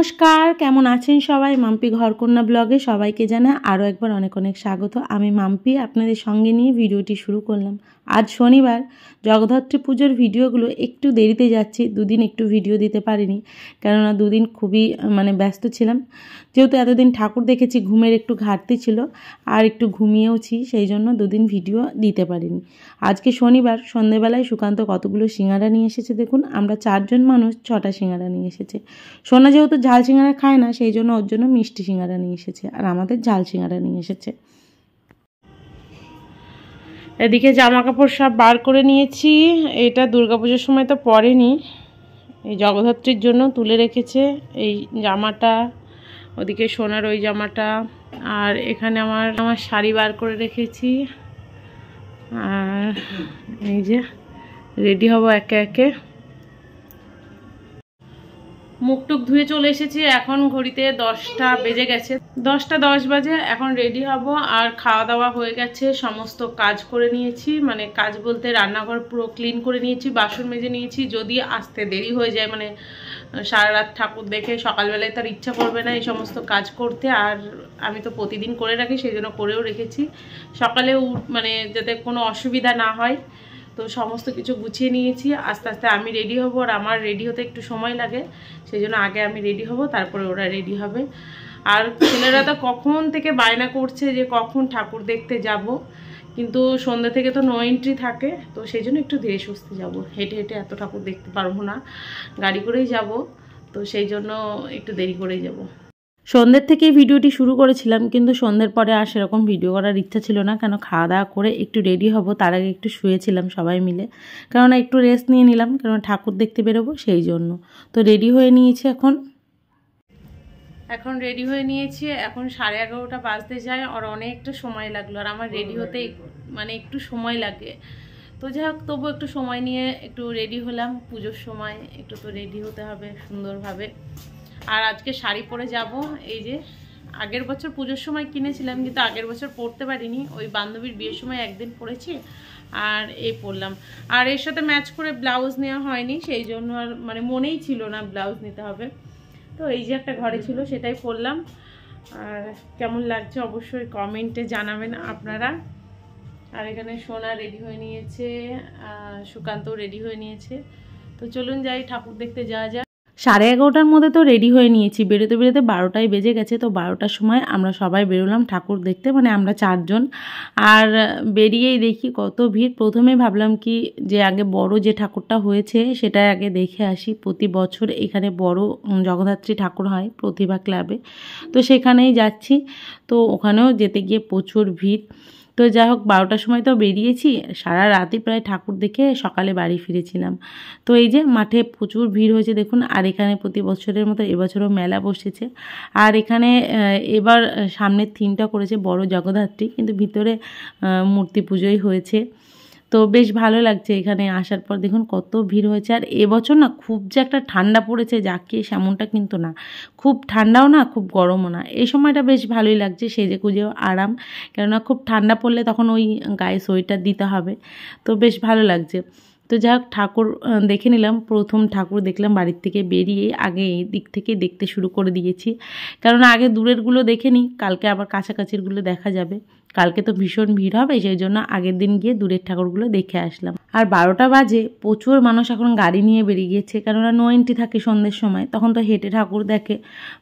নমস্কার, কেমন আছেন সবাই? মাম্পি ঘরকন্যা ব্লগে সবাইকে জানাই আরও একবার অনেক অনেক স্বাগত। আমি মাম্পি আপনাদের সঙ্গে নিয়ে ভিডিওটি শুরু করলাম। আজ শনিবার, জগদ্ধাত্রী পুজোর ভিডিওগুলো একটু দেরিতে যাচ্ছে। দুদিন একটু ভিডিও দিতে পারিনি, কেননা দুদিন খুবই ব্যস্ত ছিলাম। যেহেতু এতদিন ঠাকুর দেখেছি, ঘুমের একটু ঘাটতি ছিল আর একটু ঘুমিয়েওছি, সেই জন্য দুদিন ভিডিও দিতে পারিনি। আজকে শনিবার, সন্ধেবেলায় সুকান্ত কতগুলো সিঙ্গারা নিয়ে এসেছে দেখুন। আমরা 4 জন মানুষ, 6টা সিঙ্গারা নিয়ে এসেছে। সোনা যেহেতু ঝাল সিঙ্গারা খায় না, সেই জন্য ওর জন্য মিষ্টি সিঙ্গারা নিয়ে এসেছে, আর আমাদের ঝাল সিঙ্গারা নিয়ে এসেছে। এদিকে জামা কাপড় সব বার করে নিয়েছি। এটা দুর্গাপুজোর সময় তো পরেনি, এই জগদ্ধাত্রীর জন্য তুলে রেখেছে এই জামাটা। ওদিকে সোনার ওই জামাটা, আর এখানে আমার শাড়ি বার করে রেখেছি। আর এই যে রেডি হব একে একে। মুখটুক ধুয়ে চলে এসেছি। এখন ঘড়িতে 10টা বেজে গেছে, 10টা 10 বাজে। এখন রেডি হব। আর খাওয়া দাওয়া হয়ে গেছে, সমস্ত কাজ করে নিয়েছি। কাজ বলতে রান্নাঘর পুরো ক্লিন করে নিয়েছি, বাসন মেজে নিয়েছি। যদি আসতে দেরি হয়ে যায়, সারা রাত ঠাকুর দেখে সকালবেলায় তার ইচ্ছা করবে না এই সমস্ত কাজ করতে। আর আমি তো প্রতিদিন করে রাখি, সেই জন্য করেও রেখেছি। সকালে যাতে কোনো অসুবিধা না হয়, তো সমস্ত কিছু গুছিয়ে নিয়েছি। আস্তে আস্তে আমি রেডি হব, আর আমার রেডি হতে একটু সময় লাগে, সেই জন্য আগে আমি রেডি হব, তারপরে ওরা রেডি হবে। আর ছেলেরা তো কখন থেকে বায়না করছে যে কখন ঠাকুর দেখতে যাব, কিন্তু সন্ধ্যা থেকে তো নো এন্ট্রি থাকে, তো সেই জন্য একটু ধীরে সুস্থে যাব। হেঁটে হেঁটে এত ঠাকুর দেখতে পারবো না, গাড়ি করেই যাব, তো সেই জন্য একটু দেরি করেই যাব। সন্ধ্যের থেকেই ভিডিওটি শুরু করেছিলাম, কিন্তু সন্ধ্যের পরে আর সেরকম ভিডিও করার ইচ্ছা ছিল না, কেন খাওয়া দাওয়া করে একটু রেডি হব, তার আগে একটু শুয়েছিলাম সবাই মিলে, কেননা একটু রেস্ট নিয়ে নিলাম, কেননা ঠাকুর দেখতে বেরোবো সেই জন্য। তো রেডি হয়ে নিয়েছি। এখন রেডি হয়ে নিয়েছি। এখন 11:30 বাজতে যায়, আর অনেকটা সময় লাগলো। আর আমার রেডি হতে একটু সময় লাগে, তো যাই হোক, তবু একটু সময় নিয়ে একটু রেডি হলাম। পুজোর সময় একটু তো রেডি হতে হবে সুন্দরভাবে। আর আজকে শাড়ি পরে যাব। এই যে আগের বছর পুজোর সময় কিনেছিলাম, কিন্তু আগের বছর পরতে পারিনি। ওই বান্ধবীর বিয়ের সময় একদিন পরেছি, আর এই পরলাম। আর এর সাথে ম্যাচ করে ব্লাউজ নেওয়া হয়নি, সেই জন্য আর মনেই ছিল না ব্লাউজ নিতে হবে। তো এই যে একটা ঘরে ছিল, সেটাই পরলাম। আর কেমন লাগছে অবশ্যই কমেন্টে জানাবেন আপনারা। আর এখানে সোনা রেডি হয়ে নিয়েছে, সুকান্ত রেডি হয়ে নিয়েছে। তো চলুন যাই, ঠাকুর দেখতে যাওয়া যায়। 11:30টার মধ্যে তো রেডি হয়ে নিয়েছি। বেরোতে বেরোতে 12টাই বেজে গেছে। তো 12টার সময় আমরা সবাই বেরোলাম ঠাকুর দেখতে, আমরা 4 জন। আর বেরিয়েই দেখি কত ভিড়। প্রথমে ভাবলাম কি যে আগে বড় যে ঠাকুরটা হয়েছে সেটা আগে দেখে আসি। প্রতি বছর এখানে বড় জগদ্ধাত্রী ঠাকুর হয় প্রতিভা ক্লাবে, তো সেখানেই যাচ্ছি। তো ওখানেও যেতে গিয়ে প্রচুর ভিড়। তো যাই হোক, 12টার সময় তো বেরিয়েছি, সারা রাতই প্রায় ঠাকুর দেখে সকালে বাড়ি ফিরেছিলাম। তো এই যে মাঠে প্রচুর ভিড় হয়েছে দেখুন। আর এখানে প্রতি বছরের মতো এবছরও মেলা বসেছে। আর এখানে এবার সামনের থিমটা করেছে বড় জগদ্ধাত্রী, কিন্তু ভিতরে মূর্তি পুজোই হয়েছে। তো বেশ ভালো লাগছে এখানে আসার পর। দেখুন কত ভিড় হয়েছে। আর এবছর না খুব যে একটা ঠান্ডা পড়েছে যাকে সেমনটা কিন্তু না, খুব ঠান্ডাও না খুব গরমও না। এই সময়টা বেশ ভালোই লাগছে, সেজে গুজেও আরাম, কেননা খুব ঠান্ডা পড়লে তখন ওই গায়ে সোয়েটার দিতে হবে। তো বেশ ভালো লাগছে। তো যাই হোক, ঠাকুর দেখে নিলাম। প্রথম ঠাকুর দেখলাম বাড়ির থেকে বেরিয়ে, আগে এই দিক থেকে দেখতে শুরু করে দিয়েছি, কেননা আগে দূরেরগুলো দেখে নিই, কালকে আবার কাছাকাছিরগুলো দেখা যাবে। কালকে তো ভীষণ ভিড় হবে, সেই জন্য আগের দিন গিয়ে দূরের ঠাকুরগুলো দেখে আসলাম। আর 12টা বাজে, প্রচুর মানুষ এখন গাড়ি নিয়ে বেরিয়ে গিয়েছে, কেননা নো এন্ট্রি থাকে সন্ধ্যের সময়, তখন তো হেঁটে ঠাকুর দেখে।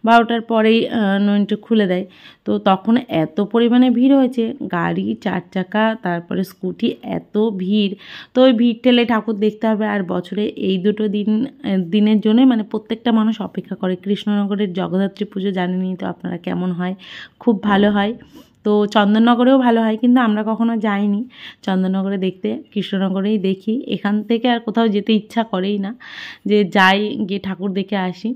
12টার পরেই নো এন্ট্রি খুলে দেয়। তো তখন এত পরিমাণে ভিড় হয়েছে, গাড়ি 4 চাকা তারপরে স্কুটি, এত ভিড়। তো ওই ভিড় ঠেলে ঠাকুর দেখতে হবে। আর বছরে এই দুটো দিনের জন্যই প্রত্যেকটা মানুষ অপেক্ষা করে। কৃষ্ণনগরের জগদ্ধাত্রী পুজো জানেনই তো আপনারা কেমন হয়, খুব ভালো হয়। তো চন্দননগরেও ভালো হয়, কিন্তু আমরা কখনো যাইনি চন্দননগরে দেখতে, কৃষ্ণনগরেই দেখি। এখান থেকে আর কোথাও যেতে ইচ্ছা করেই না, যে যাই গিয়ে ঠাকুর দেখে আসি।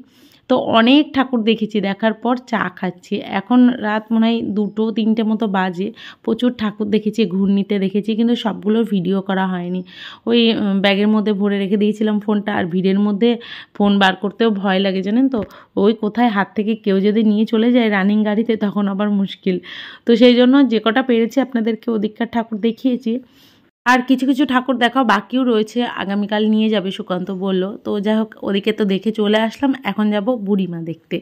তো অনেক ঠাকুর দেখেছি, দেখার পর চা খাচ্ছি। এখন রাত মনে হয় 2-3টে মতো বাজে। প্রচুর ঠাকুর দেখেছি, ঘূর্ণিতে দেখেছি, কিন্তু সবগুলোর ভিডিও করা হয়নি। ওই ব্যাগের মধ্যে ভরে রেখে দিয়েছিলাম ফোনটা। আর ভিড়ের মধ্যে ফোন বার করতেও ভয় লাগে জানেন তো, ওই কোথায় হাত থেকে কেউ যদি নিয়ে চলে যায় রানিং গাড়িতে, তখন আবার মুশকিল। তো সেই জন্য যে কটা পেরেছি আপনাদেরকে ওদিককার ঠাকুর দেখিয়েছি। আর কিছু কিছু ঠাকুর দেখাও বাকিও রয়েছে, আগামীকাল নিয়ে যাবে সুকান্ত বলল। তো যাই হোক, ওদিকে তো দেখে চলে আসলাম, এখন যাব বুড়িমা দেখতে।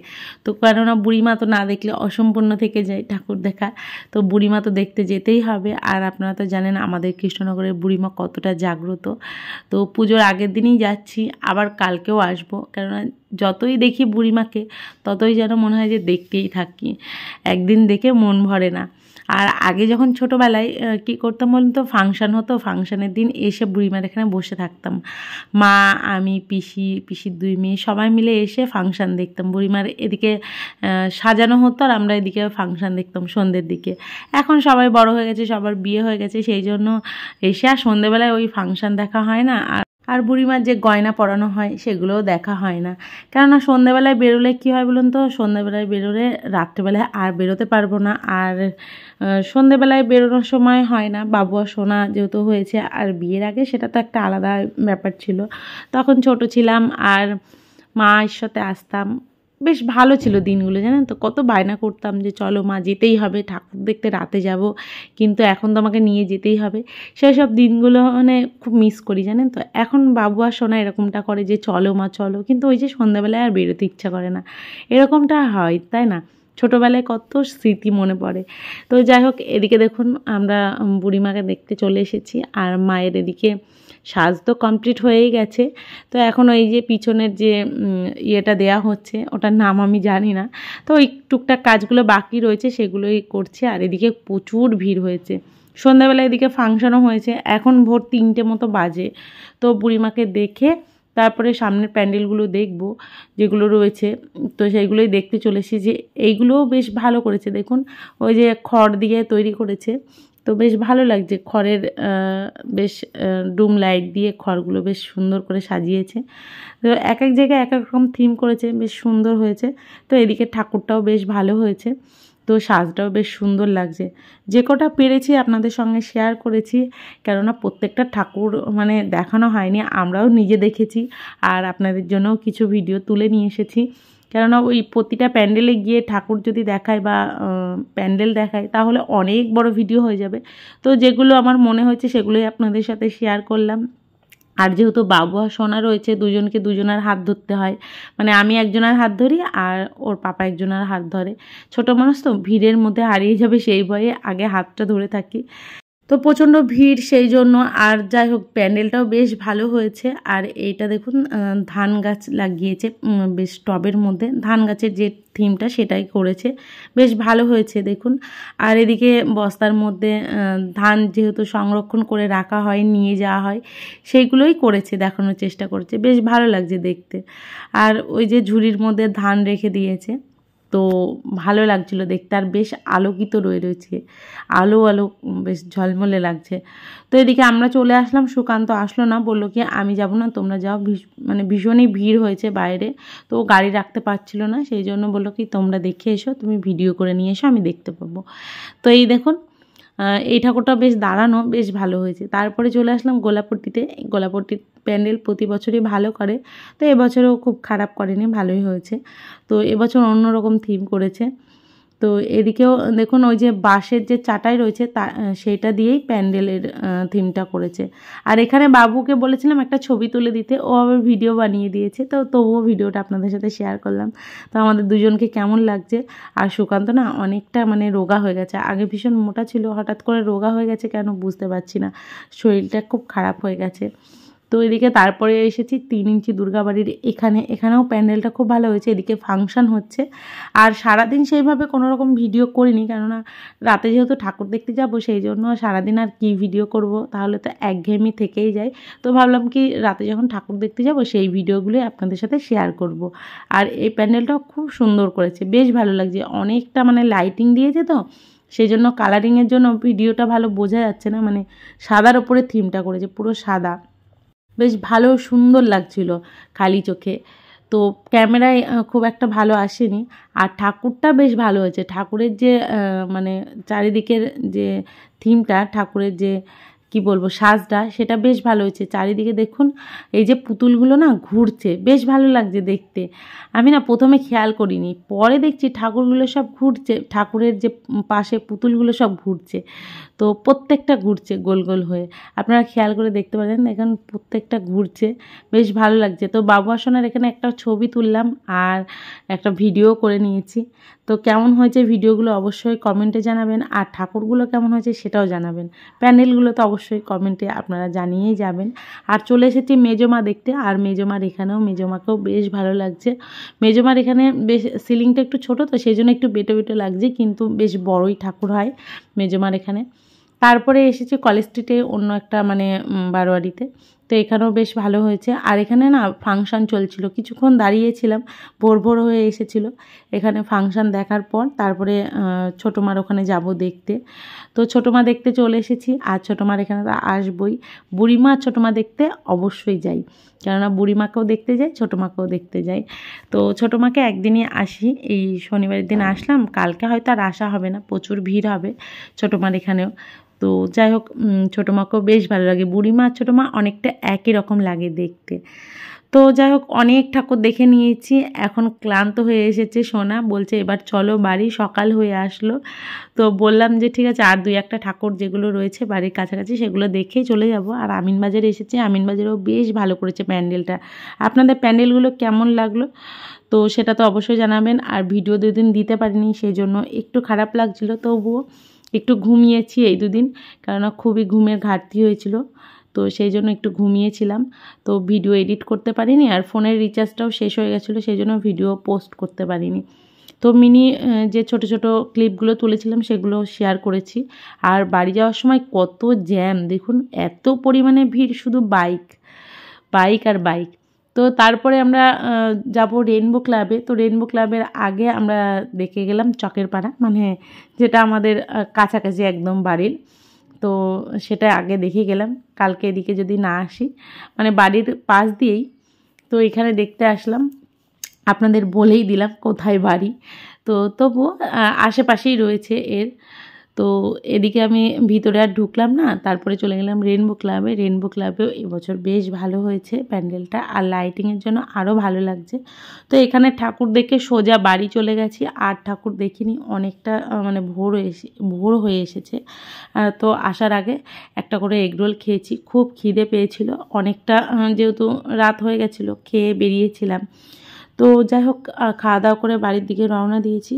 তো কেননা বুড়িমা তো না দেখলে অসম্পূর্ণ থেকে যায় ঠাকুর দেখা, তো বুড়িমা তো দেখতে যেতেই হবে। আর আপনারা তো জানেন আমাদের কৃষ্ণনগরের বুড়িমা কতটা জাগ্রত। তো পুজোর আগের দিনই যাচ্ছি, আবার কালকেও আসবো, কেননা যতই দেখি বুড়িমাকে ততই যেন মনে হয় যে দেখতেই থাকি, একদিন দেখে মন ভরে না। আর আগে যখন ছোটোবেলায় কী করতাম বলুন তো, ফাংশান হতো, ফাংশানের দিন এসে বুড়িমার এখানে বসে থাকতাম, মা, আমি, পিসির 2 মেয়ে সবাই মিলে এসে ফাংশান দেখতাম। বুড়িমার এদিকে সাজানো হতো আর আমরা এদিকে ফাংশান দেখতাম সন্ধ্যের দিকে। এখন সবাই বড় হয়ে গেছে, সবার বিয়ে হয়ে গেছে, সেই জন্য এসে আর সন্ধ্যেবেলায় ওই ফাংশান দেখা হয় না। আর বুড়িমার যে গয়না পরানো হয় সেগুলোও দেখা হয় না, কেননা সন্ধ্যেবেলায় বেরোলে কী হয় বলুন তো, সন্ধ্যেবেলায় বেরোলে রাত্রেবেলায় আর বেরোতে পারবো না। আর সন্ধ্যেবেলায় বেরোনোর সময় হয় না, বাবু আর সোনা যেহেতু হয়েছে। আর বিয়ের আগে সেটা তো একটা আলাদা ব্যাপার ছিল, তখন ছোট ছিলাম আর মায়ের সাথে আসতাম, বেশ ভালো ছিল দিনগুলো, জানেন তো। কত বায়না করতাম যে চলো মা, যেতেই হবে, ঠাকুর দেখতে রাতে যাব, কিন্তু এখন তো আমাকে নিয়ে যেতেই হবে। সেই সব দিনগুলো মানে খুব মিস করি, জানেন তো। এখন বাবু আর সোনা এরকমটা করে যে চলো মা চলো, কিন্তু ওই যে সন্ধ্যাবেলায় আর বেরোতে ইচ্ছা করে না, এরকমটা হয়, তাই না। ছোটোবেলায় কত স্মৃতি মনে পড়ে। তো যাই হোক, এদিকে দেখুন আমরা বুড়িমাকে দেখতে চলে এসেছি, আর মায়ের এদিকে সাজ তো কমপ্লিট হয়েই গেছে। তো এখন ওই যে পিছনের যে ইয়েটা দেয়া হচ্ছে, ওটার নাম আমি জানি না, তো ওই টুকটাক কাজগুলো বাকি রয়েছে সেগুলোই করছে। আর এদিকে প্রচুর ভিড় হয়েছে, সন্ধ্যাবেলা এদিকে ফাংশনও হয়েছে, এখন ভোর 3টে মতো বাজে। তো বুড়িমাকে দেখে তারপরে সামনের প্যান্ডেলগুলো দেখব যেগুলো রয়েছে, তো সেইগুলোই দেখতে চলেছি। যে এইগুলোও বেশ ভালো করেছে, দেখুন ওই যে খড় দিয়ে তৈরি করেছে, তো বেশ ভালো লাগছে। খড়ের বেশ ডুম লাইট দিয়ে খড়গুলো বেশ সুন্দর করে সাজিয়েছে। তো এক এক জায়গায় এক এক রকম থিম করেছে, বেশ সুন্দর হয়েছে। তো এদিকে ঠাকুরটাও বেশ ভালো হয়েছে, তো সাজটাও বেশ সুন্দর লাগছে। যে কটা পেরেছি আপনাদের সঙ্গে শেয়ার করেছি, কেননা প্রত্যেকটা ঠাকুর মানে দেখানো হয়নি, আমরাও নিজে দেখেছি আর আপনাদের জন্যও কিছু ভিডিও তুলে নিয়ে এসেছি। কেননা ওই প্রতিটা প্যান্ডেলে গিয়ে ঠাকুর যদি দেখায় বা প্যান্ডেল দেখায় তাহলে অনেক বড় ভিডিও হয়ে যাবে। তো যেগুলো আমার মনে হয়েছে সেগুলোই আপনাদের সাথে শেয়ার করলাম। আর যেহেতু বাবু আর সোনা রয়েছে, দুজনকে দুজনের হাত ধরতে হয়, মানে আমি একজনের হাত ধরি আর ওর পাপা একজনের হাত ধরে। ছোটো মানুষ তো, ভিড়ের মধ্যে হারিয়ে যাবে সেই ভয়ে আগে হাতটা ধরে থাকি। তো প্রচণ্ড ভিড় সেই জন্য। আর যাই হোক, প্যান্ডেলটাও বেশ ভালো হয়েছে। আর এইটা দেখুন ধান গাছ লাগিয়েছে, বেশ টবের মধ্যে ধান গাছের যে থিমটা সেটাই করেছে, বেশ ভালো হয়েছে দেখুন। আর এদিকে বস্তার মধ্যে ধান যেহেতু সংরক্ষণ করে রাখা হয়, নিয়ে যাওয়া হয়, সেইগুলোই করেছে, দেখানোর চেষ্টা করেছে, বেশ ভালো লাগছে দেখতে। আর ওই যে ঝুড়ির মধ্যে ধান রেখে দিয়েছে, তো ভালো লাগছিল দেখতে। আর বেশ আলোকিত রয়েছে, আলো আলো বেশ ঝলমলে লাগছে। তো এদিকে আমরা চলে আসলাম, সুকান্ত আসলো না, বললো কি আমি যাব না, তোমরা যাও। মানে ভীষণই ভিড় হয়েছে বাইরে, তো ও গাড়ি রাখতে পারছিল না, সেই জন্য বললো কি তোমরা দেখে এসো, তুমি ভিডিও করে নিয়ে এসো, আমি দেখতে পাবো। তো এই দেখুন এই ঠাকুরটা বেশ দাঁড়ানো, বেশ ভালো হয়েছে। তারপরে চলে আসলাম গোলাপট্টিতে। গোলাপট্টির প্যান্ডেল প্রতি বছরই ভালো করে, তো এবছরেও খুব খারাপ করেনি, ভালোই হয়েছে। তো এবছর অন্যরকম থিম করেছে। তো এদিকেও দেখুন ওই যে বাঁশের যে চাটাই রয়েছে তা সেইটা দিয়েই প্যান্ডেলের থিমটা করেছে। আর এখানে বাবুকে বলেছিলাম একটা ছবি তুলে দিতে, ও আবার ভিডিও বানিয়ে দিয়েছে, তো তবুও ভিডিওটা আপনাদের সাথে শেয়ার করলাম। তো আমাদের দুজনকে কেমন লাগছে। আর সুকান্ত না অনেকটা মানে রোগা হয়ে গেছে, আগে ভীষণ মোটা ছিল, হঠাৎ করে রোগা হয়ে গেছে কেন বুঝতে পারছি না, শরীরটা খুব খারাপ হয়ে গেছে। তো এদিকে তারপরে এসেছি 3 ইঞ্চি দুর্গাবাড়ির এখানেও প্যান্ডেলটা খুব ভালো হয়েছে, এদিকে ফাংশন হচ্ছে। আর সারাদিন সেইভাবে কোনো রকম ভিডিও করিনি, কেননা রাতে যেহেতু ঠাকুর দেখতে যাব, সেই জন্য সারাদিন আর কি ভিডিও করব, তাহলে তো একঘেয়েমি থেকেই যায়। তো ভাবলাম কি রাতে যখন ঠাকুর দেখতে যাব সেই ভিডিওগুলোই আপনাদের সাথে শেয়ার করব। আর এই প্যান্ডেলটাও খুব সুন্দর করেছে, বেশ ভালো লাগছে, অনেকটা মানে লাইটিং দিয়েছে, তো সেই জন্য কালারিংয়ের জন্য ভিডিওটা ভালো বোঝা যাচ্ছে না, মানে সাদার ওপরে থিমটা করেছে, পুরো সাদা, বেশ ভালো সুন্দর লাগছিল খালি চোখে। তো ক্যামেরায় খুব একটা ভালো আসেনি। আর ঠাকুরটা বেশ ভালো হয়েছে, ঠাকুরের যে মানে চারিদিকের যে থিমটা, ঠাকুরের যে কি বলবো সাজটা সেটা বেশ ভালো হয়েছে। চারিদিকে দেখুন এই যে পুতুলগুলো না ঘুরছে, বেশ ভালো লাগছে দেখতে। আমি না প্রথমে খেয়াল করিনি, পরে দেখছি ঠাকুরগুলো সব ঘুরছে, ঠাকুরের যে পাশে পুতুলগুলো সব ঘুরছে। তো প্রত্যেকটা ঘুরছে গোল গোল হয়ে, আপনারা খেয়াল করে দেখতে পারেন এখন প্রত্যেকটা ঘুরছে, বেশ ভালো লাগছে। তো বাবু আসনার এখানে একটা ছবি তুললাম আর একটা ভিডিও করে নিয়েছি। তো কেমন হয়েছে ভিডিওগুলো অবশ্যই কমেন্টে জানাবেন, আর ঠাকুরগুলো কেমন হয়েছে সেটাও জানাবেন। প্যান্ডেলগুলো তো অবশ্যই কমেন্টে আপনারা জানিয়েই যাবেন। আর চলে এসেছি মেজমা দেখতে, আর মেজমার এখানেও মেজমাকেও বেশ ভালো লাগছে। মেজমার এখানে বেশ সিলিংটা একটু ছোট, তো সেই জন্য একটু বেটো বেটো লাগছে, কিন্তু বেশ বড়ই ঠাকুর হয় মেজমার এখানে। তারপরে এসেছি কলেজ স্ট্রিটে অন্য একটা মানে বারোয়ারিতে, তো এখানেও বেশ ভালো হয়েছে। আর এখানে না ফাংশান চলছিল, কিছুক্ষণ দাঁড়িয়েছিলাম, ভোর ভোর হয়ে এসেছিলো। এখানে ফাংশান দেখার পর তারপরে ছোটো মার ওখানে যাব দেখতে। তো ছোটো মা দেখতে চলে এসেছি, আর ছোটো মার এখানে তো আসবই। বুড়িমা আর ছোটো মা দেখতে অবশ্যই যাই, কেননা বুড়িমাকেও দেখতে যাই, ছোটো মাকেও দেখতে যাই। তো ছোটো মাকে একদিনই আসি, এই শনিবারের দিন আসলাম, কালকে হয়তো আর আসা হবে না, প্রচুর ভিড় হবে ছোটো মার এখানেও। তো যাই হোক, ছোটো মাকেও বেশ ভালো লাগে। বুড়িমা আর ছোটো মা অনেকটা একই রকম লাগে দেখতে। তো যাই হোক, অনেক ঠাকুর দেখে নিয়েছি, এখন ক্লান্ত হয়ে এসেছে সোনা, বলছে এবার চলো বাড়ি, সকাল হয়ে আসলো। তো বললাম যে ঠিক আছে, আর 2-1টা ঠাকুর যেগুলো রয়েছে বাড়ির কাছাকাছি সেগুলো দেখেই চলে যাব। আর আমিনবাজারে এসেছি, আমিনবাজারেও বেশ ভালো করেছে প্যান্ডেলটা। আপনাদের প্যান্ডেলগুলো কেমন লাগলো তো সেটা তো অবশ্যই জানাবেন। আর ভিডিও 2 দিন দিতে পারিনি, সেই জন্য একটু খারাপ লাগছিল, তবুও একটু ঘুমিয়েছি এই 2 দিন, কেননা খুবই ঘুমের ঘাটতি হয়েছিল, তো সেই জন্য একটু ঘুমিয়েছিলাম। তো ভিডিও এডিট করতে পারিনি, আর ফোনের রিচার্জটাও শেষ হয়ে গেছিলো, সেই জন্য ভিডিও পোস্ট করতে পারিনি। তো মিনি যে ছোট ছোট ক্লিপগুলো তুলেছিলাম সেগুলো শেয়ার করেছি। আর বাড়ি যাওয়ার সময় কত জ্যাম দেখুন, এত পরিমাণে ভিড়, শুধু বাইক আর বাইক। তো তারপরে আমরা যাব রেইনবো ক্লাবে। তো রেইনবো ক্লাবের আগে আমরা দেখে গেলাম চকের পাড়া, মানে যেটা আমাদের কাছাকাছি একদম বাড়ির। তো সেটা আগে দেখে গেলাম, কালকে এদিকে যদি না আসি, মানে বাড়ির পাশ দিয়েই তো এখানে দেখতে আসলাম। আপনাদের বলেই দিলাম কোথায় বাড়ি, তো তবুও আশেপাশেই রয়েছে এর। তো এদিকে আমি ভিতরে আর ঢুকলাম না, তারপরে চলে গেলাম রেইনবো ক্লাবে। রেইনবো ক্লাবেও এবছর বেশ ভালো হয়েছে প্যান্ডেলটা, আর লাইটিংয়ের জন্য আরও ভালো লাগছে। তো এখানে ঠাকুর দেখে সোজা বাড়ি চলে গেছি, আর ঠাকুর দেখিনি, অনেকটা মানে ভোর হয়ে এসেছে। তো আসার আগে একটা করে এগরোল খেয়েছি, খুব খিদে পেয়েছিল অনেকটা, যেহেতু রাত হয়ে গেছিলো, খেয়ে বেরিয়েছিলাম। তো যাই হোক, খাওয়া দাওয়া করে বাড়ির দিকে রওনা দিয়েছি।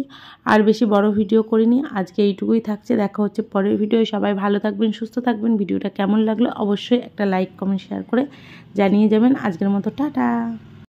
আর বেশি বড় ভিডিও করিনি, আজকে এইটুকুই থাকছে। দেখা হচ্ছে পরের ভিডিও। সবাই ভালো থাকবেন, সুস্থ থাকবেন। ভিডিওটা কেমন লাগলো অবশ্যই একটা লাইক, কমেন্ট, শেয়ার করে জানিয়ে যাবেন। আজকের মতো টাটা।